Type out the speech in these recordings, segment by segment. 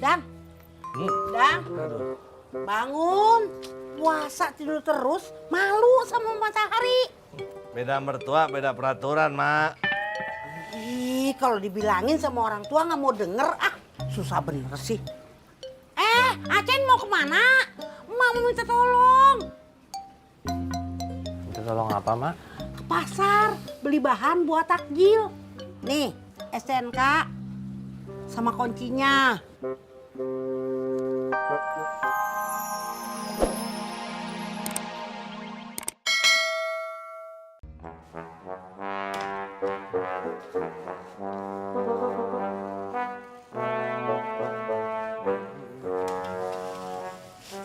Dang, Dang, bangun. Puasa tidur terus, malu sama matahari. Beda mertua, beda peraturan, Mak. Ih, kalau dibilangin sama orang tua nggak mau denger, susah bener sih. Acen mau kemana? Emak mau minta tolong. Minta tolong apa, Mak? Ke pasar, beli bahan buat takjil. Nih, STNK sama kuncinya.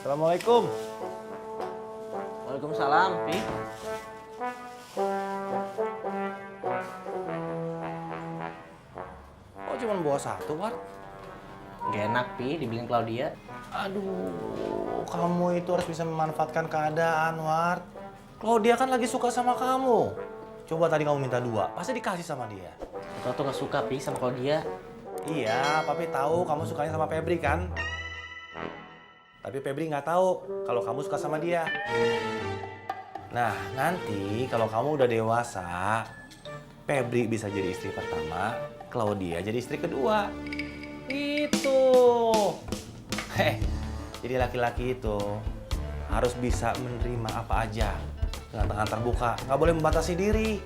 Assalamualaikum. Waalaikumsalam, Pi. Kok cuma bawa satu, War? Gak enak, Pi, dibilang Claudia. Aduh, kamu itu harus bisa memanfaatkan keadaan, War. Claudia kan lagi suka sama kamu. Coba tadi kamu minta 2, pasti dikasih sama dia. Atau tuh gak suka, Pi, sama Claudia. Iya, Papi tahu kamu sukanya sama Febri kan? Tapi Febri nggak tahu kalau kamu suka sama dia. Nah, nanti kalau kamu udah dewasa, Febri bisa jadi istri pertama, Claudia jadi istri kedua. Itu. Jadi laki-laki itu harus bisa menerima apa aja dengan tangan terbuka, nggak boleh membatasi diri.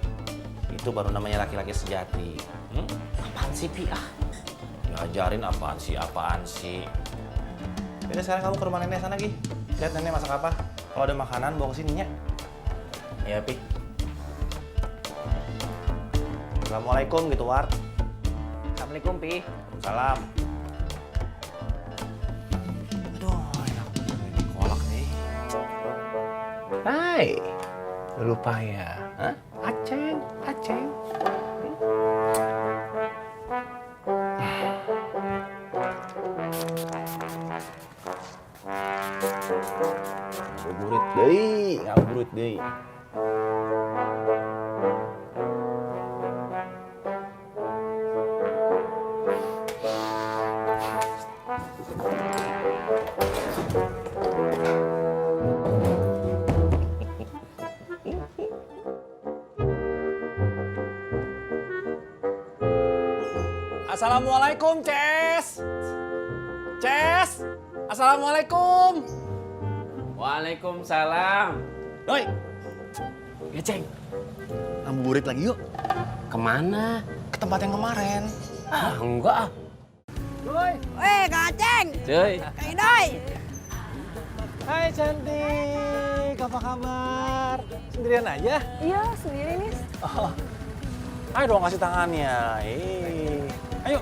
Itu baru namanya laki-laki sejati. Apaan sih, Pi? Diajarin apaan sih. Yaudah sekarang kamu ke rumah nenek sana, Gi. Lihat nenek masak apa. Kalau ada makanan, bawa ke sini ya. Ya, Pi. Assalamualaikum gitu, War. Assalamualaikum, Pi. Salam. Aduh, enak banget ini kolak nih. Hai. Lupa ya? Hah? Aceng. Ngabuburit deui. Assalamualaikum, Ces. Assalamualaikum. Waalaikumsalam. Doi. Ya, Ceng. Ngabuburit lagi yuk. Kemana? Ke tempat yang kemarin. Enggak. Doi. Kang Aceng, Cuy. Kang Idoy. Hai, cantik. Apa kabar? Sendirian aja? Iya, sendiri nih. Oh. Ayo dong kasih tangannya. Ayo.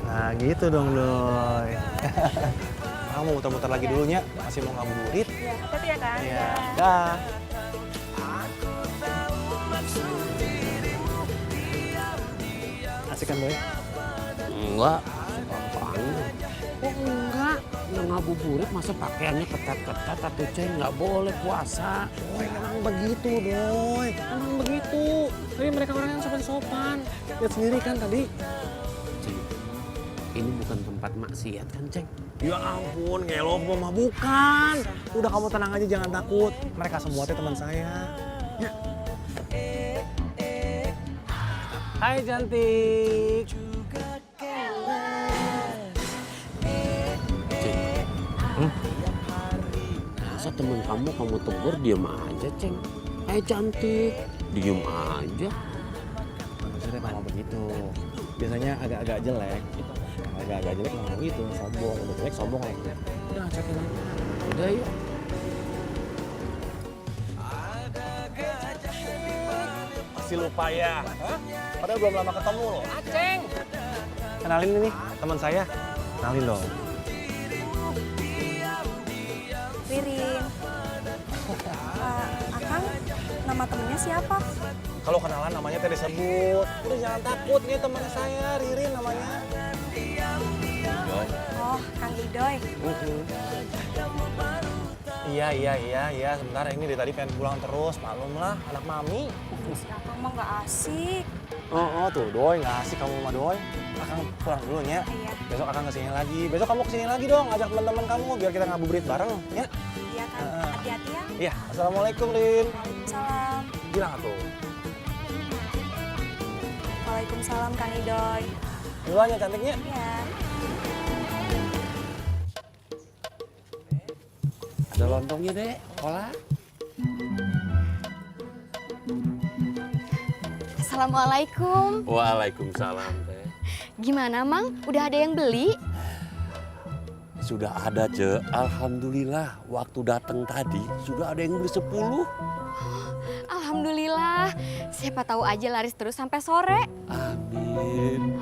Nah gitu dong, Doi. Kamu muter-muter lagi dulunya, masih mau ngabuburit. Ya, hati ya, Kang. Iya. Dah. Asik kan, Doi? Enggak. Apaan? Oh, enggak. Yang ngabuburit masa pakaiannya ketat-ketat atau Ceng? Nggak boleh puasa. Doi, emang begitu, Doi. Emang begitu. Tapi mereka orang yang sopan-sopan. Lihat sendiri kan tadi. Ceng, ini bukan tempat maksiat kan, Ceng? Ya ampun, ngelobo mah bukan. Udah kamu tenang aja, jangan takut. Mereka semua teh teman saya. Ya. Hai cantik. Ceng, masa temen kamu tegur diem aja, Ceng? Hai cantik, diem aja. Maksudnya memang begitu. Biasanya agak-agak jelek. Agak-agak jelek memang gitu, sombong. Udah jelek sombong lagi. Udah cekin aja. Udah yuk. Masih lupa ya? Hah? Padahal belum lama ketemu loh. Aceng! Kenalin ini, teman saya. Kenalin dong. Ririn. Akang, nama temennya siapa? Kalau kenalan namanya tadi disebut. Udah jangan takut, ini teman saya, Ririn namanya. Oh, Kang Idoy. Iya. Sebentar, ini dari tadi pengen pulang terus. Maklum lah, anak mami. Siapa mah nggak asik. Tuh, Doi, nggak asik kamu sama Doi. Akang pulang dulu ya. Iya. Besok Akang kesini lagi. Besok kamu kesini lagi dong, ajak teman-teman kamu biar kita ngabuburit bareng, ya. Iya kan, hati-hati ya. Iya, assalamualaikum, Rin. Salam. Bilang atuh. Waalaikumsalam Kang Idoy. Duluan ya cantiknya. Iya. Ada lontongnya deh, kolak. Assalamualaikum. Waalaikumsalam teh. Gimana, Mang? Udah ada yang beli? Sudah ada, Ce. Alhamdulillah. Waktu datang tadi sudah ada yang beli 10. Alhamdulillah. Siapa tahu aja laris terus sampai sore. Amin.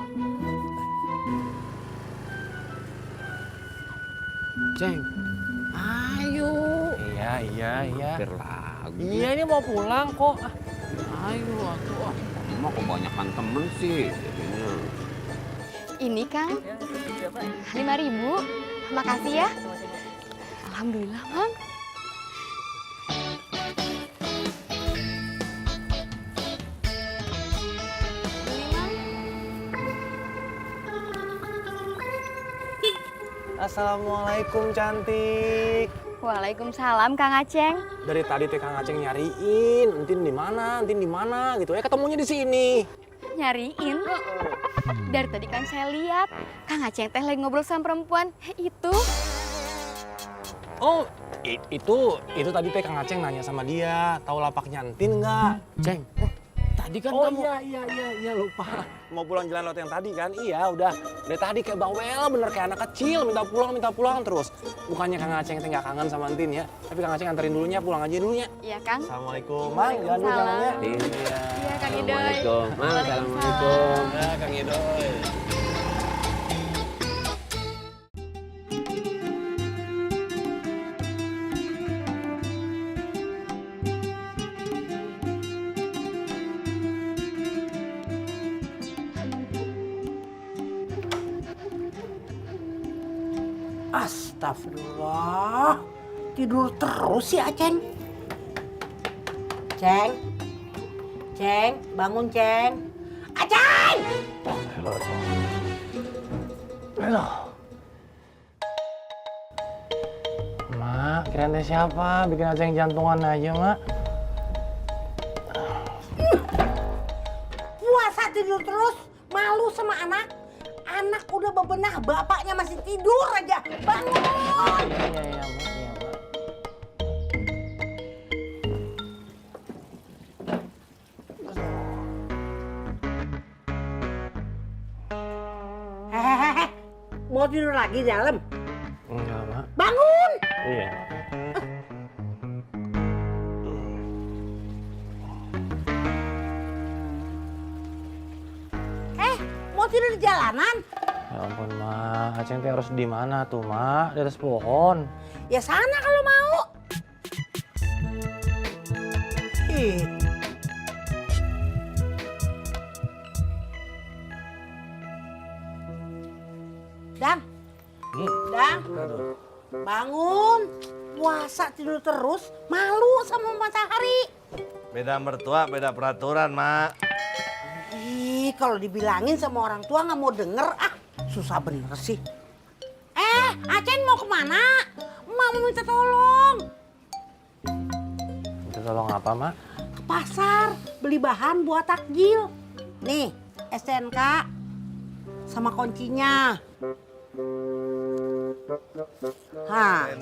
Ceng, ayo. Iya. Hampir lagi. Iya, ini mau pulang kok. Ayo, atuh. Emang kebanyakan temen sih. Jadinya. Ini, Kang. 5.000. Makasih ya. Alhamdulillah, Mang. Beli, Mang. Assalamualaikum, cantik. Waalaikumsalam, Kang Aceng. Dari tadi teh Kang Aceng nyariin, entin di mana gitu. Ketemunya di sini. Nyariin. Dari tadi kan saya lihat Kang Aceng teh lagi ngobrol sama perempuan itu. Oh, itu tadi teh Kang Aceng nanya sama dia, tahu lapaknya entin nggak? Ceng, tadi kan Oh kamu... iya lupa. Mau pulang jalan lewat yang tadi kan? Iya udah. Dari tadi kayak bawel bener kayak anak kecil minta pulang terus. Bukannya Kang Aceng teh nggak kangen sama entin ya, tapi Kang Aceng anterin dulunya, pulang aja dulunya. Iya, Kang. Assalamualaikum, Mang. Jalan dulu jalannya. Iya. Iya, Kang Idoy. Assalamualaikum. Mang, assalamualaikum. Ya, Kang Idoy. Astagfirullah. Tidur terus ya, Ceng. Ceng, bangun, Ceng. Aceng! Halo. Mak, kirain teh siapa? Bikin Aceng jantungan aja, Mak. Puasa tidur terus, malu sama anak. Anak udah bebenah, bapaknya masih tidur aja. Bangun! Iya, Mak. Hehehe, mau tidur lagi di dalam? Enggak, Mak. Bangun! Iya. Mau tidur di jalanan? Ya ampun, Mak. Aceng teh harus di mana tuh, Mak? Di atas pohon. Ya sana kalau mau. Ih. Dang. Dang. Bangun. Puasa tidur terus, malu sama matahari. Beda mertua, beda peraturan, Mak. Ih, kalau dibilangin sama orang tua nggak mau denger, susah bener sih. Acen mau kemana? Mau minta tolong. Minta tolong apa, Mak? Ke pasar, beli bahan buat takjil. Nih, STNK sama kuncinya.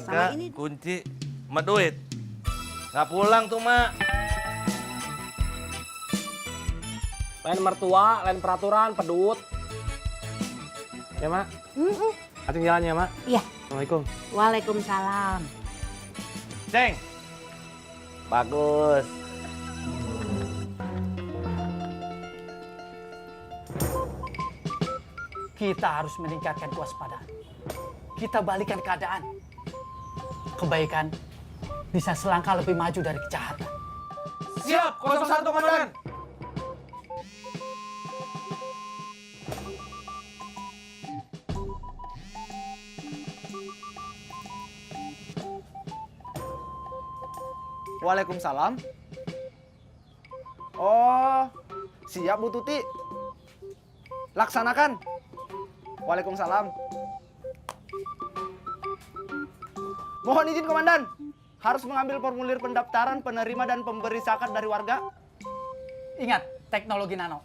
Sama ini. Kunci sama duit. Nggak pulang tuh, Mak. Lain mertua, lain peraturan, pedut. Ya, Mak? Aceng jalan ya, Mak? Iya. Assalamualaikum. Waalaikumsalam. Ceng. Bagus. Kita harus meningkatkan kewaspadaan. Kita balikan keadaan. Kebaikan bisa selangkah lebih maju dari kejahatan. Siap, 01 Komandan. Waalaikumsalam. Oh, siap Bu Tuti. Laksanakan. Waalaikumsalam. Mohon izin Komandan, harus mengambil formulir pendaftaran penerima dan pemberi zakat dari warga. Ingat, teknologi nano.